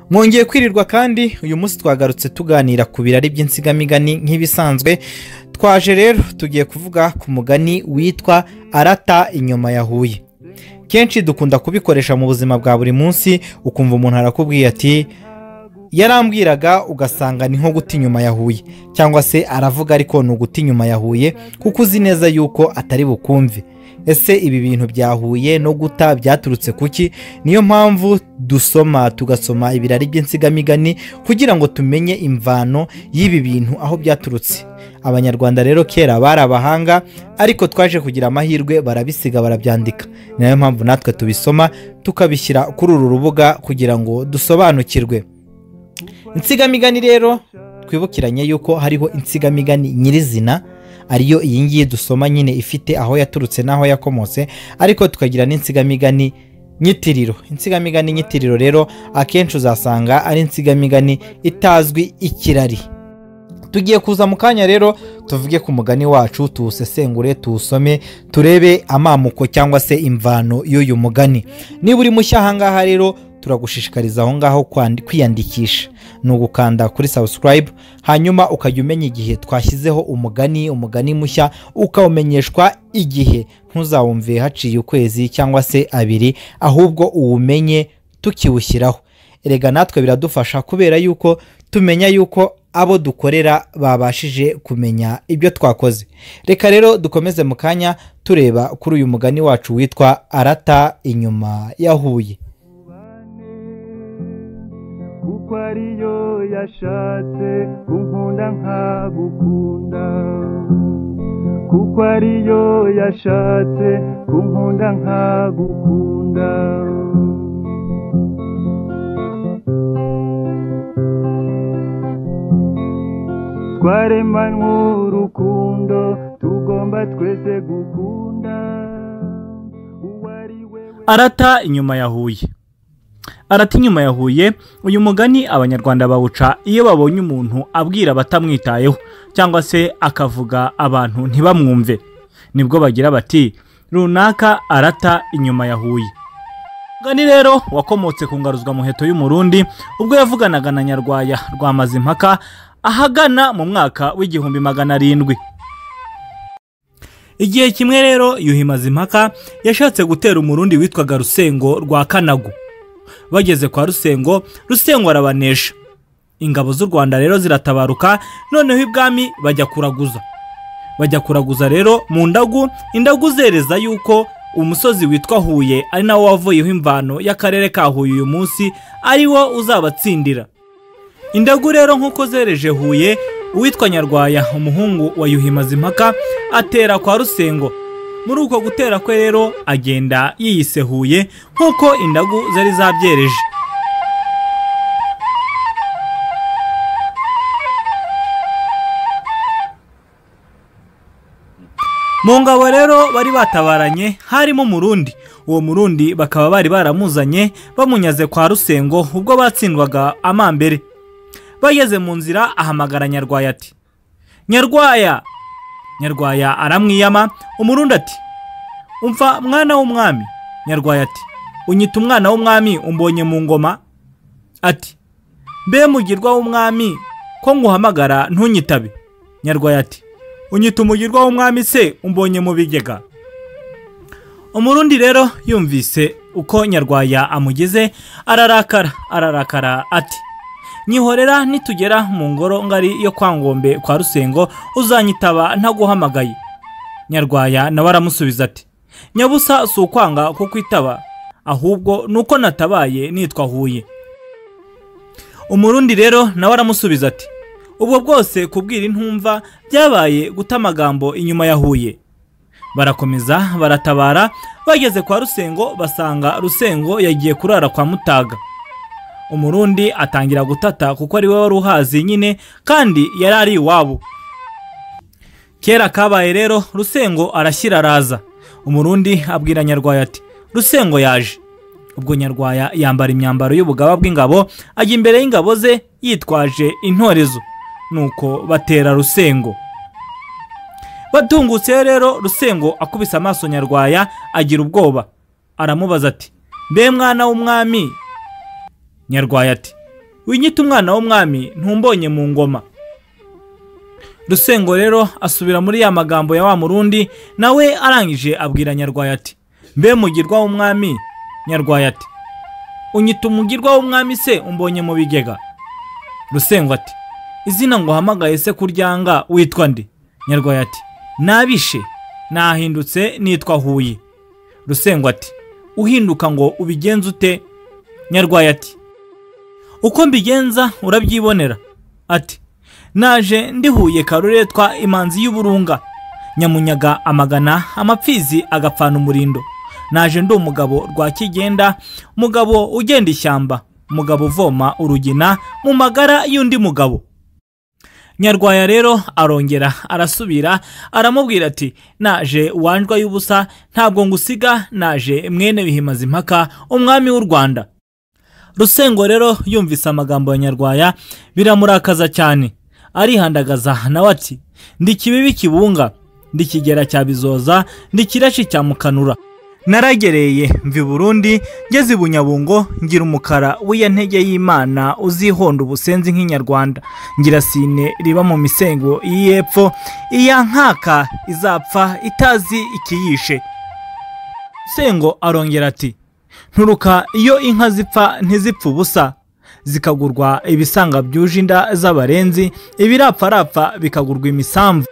Mwongeye kwirirwa kandi uyu munsi twagarutse tuganira ku birari by'insigamigani nk'ibisanzwe. Twaje rero tugiye kuvuga ku mugani witwa ARATA inyuma ya HUYE. Kenshi dukunda kubikoresha mu buzima bwa buri munsi, ukumva umuntu arakubwiye ati yarambwiraga, ugasanga ni nko guta inyuma ya HUYE, cyangwa se aravuga ariko ni uguta inyuma ya HUYE kuko uzi neza yuko atari bukumve. Ese ibi bintu bya HUYE no guta byaturutse kuki? Niyo mpamvu dusoma tugasoma ibirari by'insigamigani kugira ngo tumenye imvano y'ibi bintu aho byaturutse. Abanyarwanda rero kera bari abahanga, ariko twaje kugira amahirwe barabisiga barabyandika. Niyo mpamvu natwe tubisoma tukabishyira kuri uru rubuga kugira ngo dusobanukirwe. Insigamigani rero twibukiranye yuko hariho insigamigani nyirizina, ariyo iyi ngiyi dusoma nyine ifite aho yaturutse n'aho yakomotse, ariko tukagira n'insigamigani nyitiriro. Insigamigani nyitiriro rero akenshi uzasanga ari insigamigani itazwi ikirari. Tugiye kuza mu kanya rero tuvuge ku mugani wacu, tuwusesengure, tuwusome, turebe amamuko cyangwa se imvano y'uyu mugani. Niba uri mushya aha ngaha rero turagushishikariza aho ngaho kwiyandikisha, ni ugukanda kuri subscribe, hanyuma ukajya umenya igihe twashyizeho umugani mushya, ukawumenyeshwa igihe, ntuzawumve haciye ukwezi cyangwa se abiri, ahubwo uwumenye tukiwushyiraho. Erega natwe biradufasha kubera yuko tumenya yuko abo dukorera babashije kumenya ibyo twakoze. Reka rero dukomeze mu kanya tureba kuri uyu mugani wacu witwa ARATA inyuma ya HUYE. Kuko ariyo yashatse kunkunda nkagukunda, kuko ariyo yashatse kunkunda nkagukunda. Twaremanywe urukundo, tugomba twese gukunda. ARATA inyuma ya HUYE. ARATA inyuma ya HUYE, uyu mugani abanyarwanda bawuca iyo babonye umuntu abwira batamwitayeho cyangwa se akavuga abantu ntibamwumve, nibwo bagira bati runaka ARATA inyuma ya HUYE. Mugani rero wakomotse ku ngaruzwa muheto y'umurundi ubwo yavuganaga na Nyarwaya rwa Mazimpaka ahagana mu mwaka w'igihumbi 700. Igihe kimwe rero Yuhi Mazimpaka yashatse gutera umurundi witwaga Rusengo rwa Kanagu. Bageze kwa Rusengo, Rusengo arabanesha. Ingabo z'u Rwanda rero ziratabaruka, noneho ibwami bajya kuraguza rero mu indagu zereza yuko umusozi witwa HUYE ari nawo wavuyeho imvano y'akarere ka HUYE uyu munsi ari wo uzabatsindira. Indagu rero nkuko zereje HUYE, uwitwa Nyarwaya umuhungu wa Yuhi Mazimpaka atera kwa Rusengo. Muri uko gutera kwe rero agenda yiyise HUYE nkuko indagu zari zabyereje. Mu ngabo rero bari batabaranye harimo umurundi. Uwo murundi bakaba bari baramuzanye bamunyaze kwa Rusengo ubwo batsindwaga amambere. Bageze mu nzira ahamagara Nyarwaya ati Nyarwaya. Nyarwaya aramwiyama. Umurundi ati umva mwana w'umwami. Nyarwaya ati unyita umwana w'umwami umbonye mu ngoma? Ati mbe mugirwa w'umwami ko nguhamagara ntunyitabe? Nyarwaya ati unyita umugirwa w'umwami se umbonye mu bigega? Umurundi rero yumvise uko Nyarwaya amugize ararakara ati nyihorera, nitugera mu ngoro ngari yo kwa Ngombe kwa Rusengo uzanyitaba ntaguhamagaye. Nyarwaya nawe aramusubiza ati nyabusa si ukwanga ko kwitaba, ahubwo nuko natabaye nitwa HUYE. Umurundi rero nawe aramusubiza ati ubwo bwose kubwira intumva byabaye guta amagambo inyuma ya HUYE. Barakomeza baratabara, bageze kwa Rusengo basanga Rusengo yagiye kurara kwa Mutaga. Umurundi atangira gutata kuko ari we wari uhazi nyine kandi yari ari iwabo. Kera kabaye rero Rusengo arashyira araza. Umurundi abwira Nyarwaya ati Rusengo yaje. Ubwo Nyarwaya yambara imyambaro y'ubugaba bw'ingabo, ajya imbere y'ingabo ze yitwaje intorezo, nuko batera Rusengo. Batungutse rero Rusengo akubise amaso Nyarwaya agira ubwoba, aramubaza ati mbe mwana w'umwami? Nyarwaya ati winyita umwana w'umwami ntumbonye mu ngoma. Rusengo rero asubira muri ya magambo ya wa murundi, nawe arangije abwira Nyarwaya ati mbe mugirwa w'umwami. Nyarwaya ati unyita umugirwa w'umwami se umbonye mu bigega? Rusengo ati izina ngo hamagaye se kuryanga witwa nde? Nyarwaya ati nabishe nahindutse nitwa Huye. Rusengo ati uhinduka ngo ubigenza ute? Nyarwaya ati uko mbigenza urabyibonera. Ati naje ndi Huye karuretwa imanzi y'uburunga, nyamunyaga amagana amapfizi agapfana umurindo. Naje ndi umugabo rwa kigenda, mugabo ugenda ishyamba, mugabo uvoma urugina mu magara y'undi mugabo. Nyarwaya rero arongera arasubira aramubwira ati naje wanjwa y'ubusa ntabwo ngusiga, naje mwene bihimaza impaka umwami w'u Rwanda. Rusengo rero yumvise amagambo ya Nyarwaya biramurakaza cyane, arihandagaza nawe ati ndi kibibi kibunga, ndi kigera cya bizoza, ndi kirashi cya mukanura. Naragereye mvi Burundi ngeze i Bunyabungo, ngira umukara w'iya ntege y'Imana uzihonda ubusenzi nk'inyarwanda, ngira sine riba mu misengo y'epfo, iya nkaka izapfa itazi ikiyishe. Sengo arongera ati nturuka iyo inka zipfa ntizipfa ubusa, zikagurwa ibisanga byuje inda z'abarenzi, ibirapfarapfa bikagurwa imisamvu.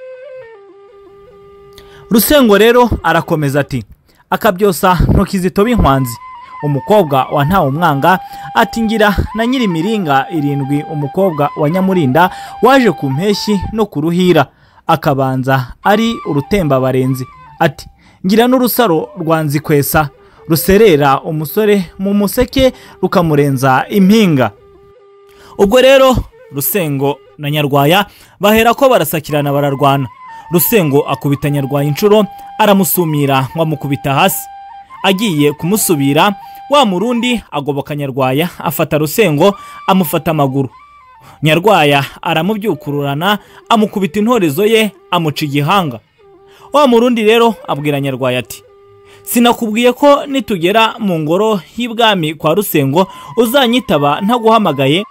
Rusengo rero arakomeza ati akabyosa ntukizitoba inkwanzi, umukobwa wa ntawe umwanga. Ati ngira na nyiri miringa 7 umukobwa wa Nyamurinda waje ku mpeshyi no ku ruhira, akabanza ari urutemba barenzi. Ati ngira n'urusaro rwanzi kwesa, ruserera umusore mu museke rukamurenza impinga. Ubwo rero Rusengo na Nyarwaya bahera ko barasakirana bararwana. Rusengo akubita Nyarwaya inshuro aramusumira ngo amukubita hasi. Agiye kumusubira, wa murundi agoboka Nyarwaya afata Rusengo amufata amaguru. Nyarwaya aramubyukururana amukubita intorezo ye amuca igihanga. Wa murundi rero abwira Nyarwaya ati sinakubwiye ko nitugera mu ngoro y'ibwami kwa Rusengo uzanyitaba ntaguhamagaye?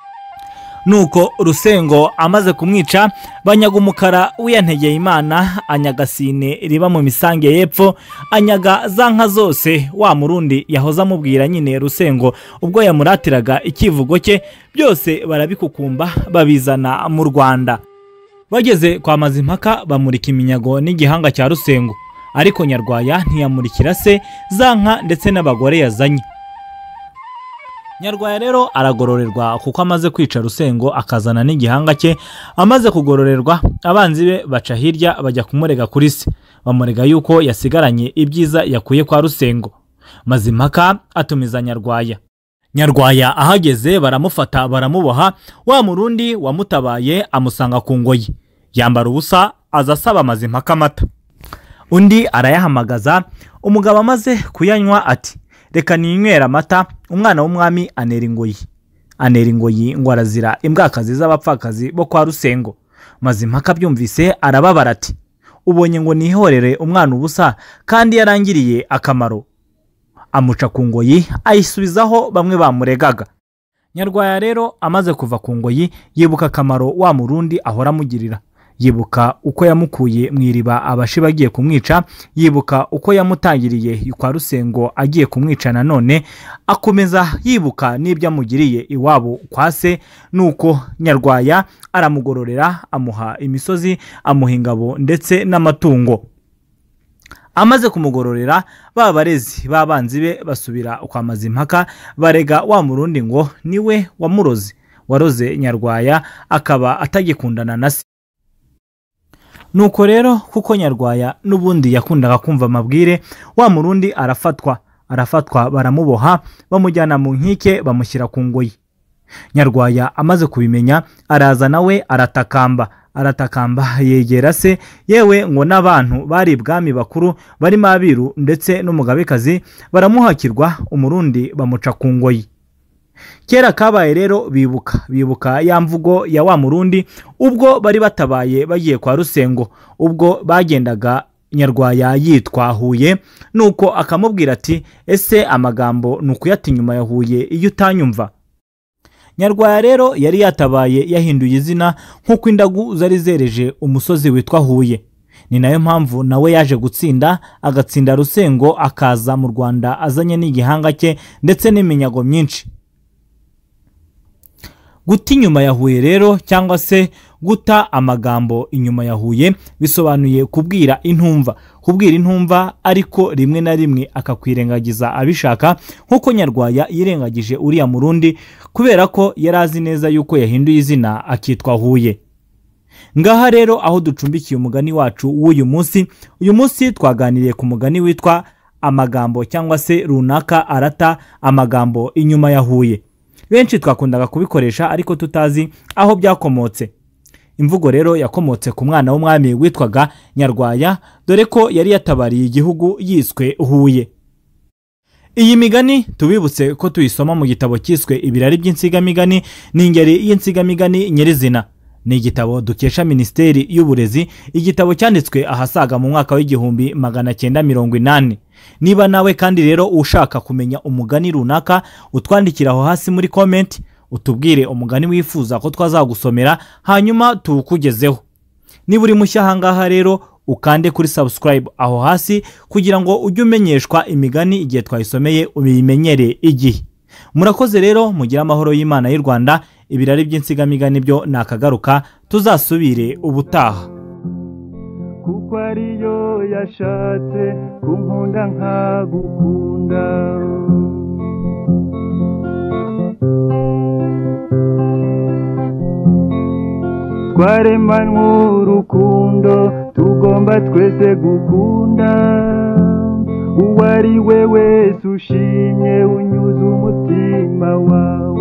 Nuko Rusengo amaze kumwica, banyaga umukara w'iyantegeye Imana, anyaga sine riba mu misange y'epfo, anyaga za nka zose wa murundi yahoza amubwira nyine Rusengo ubwo yamuratiraga ikivugo cye, byose barabikukumba babizana mu Rwanda. Bageze kwa Mazimpaka bamurika iminyago n'igihanga cya Rusengo, ariko Nyarwaya ntiyamurikira se za nka ndetse n'abagore yazanye. Nyarwaya rero aragororerwa kuko amaze kwica Rusengo akazana n'igihanga cye. Amaze kugororerwa, abanzi be baca hirya bajya kumurega kuri se, bamurega yuko yasigaranye ibyiza yakuye kwa Rusengo. Mazimpaka atumiza Nyarwaya. Nyarwaya ahageze baramufata baramuboha. Wa murundi wamutabaye amusanga ku ngoyi, yambara ubusa aza asaba Mazimpaka amata. Undi arayahamagaza. Umugabo amaze kuyanywa ati reka ninywera amata. Umwana w'umwami anera ingoyi ngo arazira imbwakazi z'abapfakazi bo kwa Rusengo. Mazimpaka byumvise arababara ati ubonye ngo nihorere umwana ubusa kandi yarangiriye akamaro. Amuca ku ngoyi ayisubizaho bamwe bamuregaga. Nyarwaya rero amaze kuva ku ngoyi yibuka akamaro wa murundi ahora amugirira, yibuka uko yamukuye mu iriba abashi bagiye kumwica, yibuka uko yamutangiriye kwa Rusengo agiye kumwica nanone, akomeza yibuka n'ibyo amugiriye iwabo kwa se. Nuko Nyarwaya aramugororera, amuha imisozi, amuha ingabo ndetse n'amatungo. Amaze kumugororera, ba barezi babanzi be basubira kwa Mazimpaka barega wa murundi ngo niwe waroze Nyarwaya akaba atagikundana na se. Nuko rero kuko Nyarwaya n'ubundi yakundaga kumva amabwire, wa murundi arafatwa baramuboha bamujyana mu nkike bamushyira ku ngoyi. Nyarwaya amaze kubimenya araza nawe aratakamba yegera se, yewe ngo n'abantu bari ibwami bakuru barimo abiru ndetse n'umugabekazi baramuhakirwa, umurundi bamuca ku ngoyi. Kera kabaye rero bibuka ya mvugo ya wa murundi ubwo bari batabaye bagiye kwa Rusengo, ubwo bagendaga Nyarwaya yitwa Huye. Nuko akamubwira ati ese amagambo nukuyata inyuma ya Huye iyo utanyumva? Nyarwaya rero yari yatabaye yahinduye izina nk'uko indagu zari zereje umusozi witwa Huye. Ni nayo mpamvu nawe yaje gutsinda, agatsinda Rusengo, akaza mu Rwanda azanye n'igihanga cye ndetse n'iminyago myinshi. Guta inyuma ya Huye rero, cyangwa se guta amagambo inyuma ya Huye, bisobanuye kubwira intumva ariko rimwe na rimwe akakwirengagiza abishaka, nk'uko Nyarwaya yirengagije uriya Murundi kubera ko yari azi neza yuko yahinduye izina akitwa Huye. Ngaha rero aho ducumbikiye umugani wacu w'uyu munsi. Uyu munsi twaganiriye ku mugani witwa amagambo cyangwa se runaka arata amagambo inyuma ya Huye. Benshi twakundaga kubikoresha ariko tutazi aho byakomotse. Imvugo rero yakomotse ku mwana w'umwami witwaga Nyarwaya, dore ko yari yatabariye igihugu yiswe Huye. Iyi migani tubibutse ko tuyisoma mu gitabo cyiswe Ibirari by'Insigamugani, ni ingeri y'Insigamugani nyirizina. Ni igitabo dukesha Minisiteri y'Uburezi, igitabo cyanditswe ahasaga mu mwaka w'igihumbi 1980. Niba nawe kandi rero ushaka kumenya umugani runaka, utwandikira aho hasi muri comment, utubwire umugani wifuza ko twazagusomera hanyuma tuwukugezeho. Niba uri mushya ahangaha rero, ukande kuri subscribe aho hasi kugira ngo ujye umenyeshwa imigani igihe twayisomeye ubimenyere igihe. Murakoze rero, mugira amahoro y'Imana y'u Rwanda. Ibirari by'Insigamugani byo nakagaruka, tuzasubire ubutaha. kuko ariyo yashatse kunkunda nkagukunda. Twaremanywe urukundo, tugomba twese gukunda. Uwo ari we wese ushimye unyuze umutima wawe.